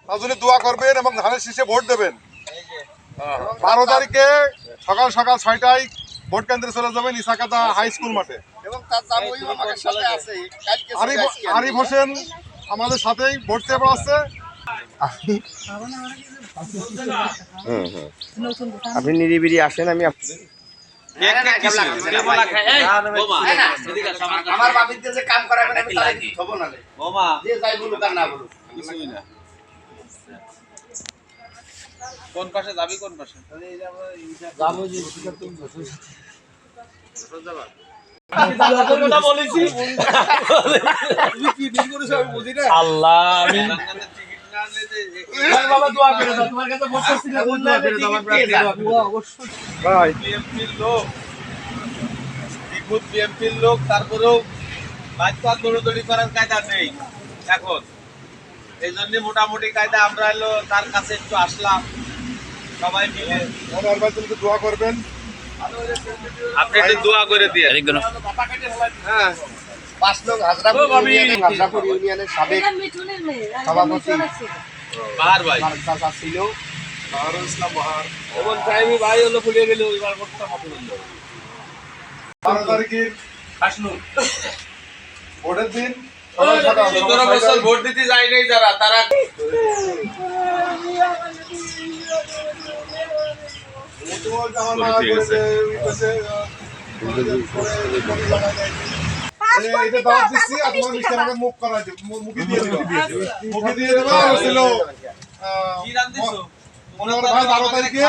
তার জন্য দোয়া করবেন এবং ধানের শীষে ভোট দেবেন। 12 তারিখে সকাল সকাল 6টায় ভোট কেন্দ্রে চলে যাবেন ইসাকাতা হাই স্কুল মাঠে। আরিফ হোসেন আমাদের সাথেই ভোট চেয়ে পড়াচ্ছে। আপনি নিরিবিলি আসেন, আমি আমার বাবির যে কাম করাবেন আমি তাই হবো না রে মামা যে যাই বলুক আর না বলুক কিছুই না। কোন পাশে যাবি, কোন পাশে যাবো? যে কথা বলেছি তুমি কি দিন করেছো আমি বুঝি না। আল্লাহ আমি বাবা দোয়া করে দাও, তোমার কাছে ভোট করছি না, দোয়া করে দাও আমরা অবশ্যই। ভাই বিএমপির লোক, বিপুল বিএমপির লোক, তারপরেও বাচ্চা দৌড়দৌড়ি করার কায়দা নেই এখন। এই জন্য মোটামুটি কায়দা আমরা এলো তার কাছে একটু আসলাম সবাই মিলে। দোয়া করবেন, আপনি একটু দোয়া করে দিয়ে। হ্যাঁ, 5 নং হাজরাপুর ইউনিয়নের সাবেক সভাপতি বাহার ভাই চাচা ছিল, বাহারুল ইসলাম বাহার। এবং টাইমি ভাই হলো ভুলে গেল এবার ভোটটা মত হলো 12 তারিখে ভোটের দিন। 15 বছর ভোট দিতে যায় নাই যারা, তারা মুখে দিয়ে দেবো। 12 তারিখে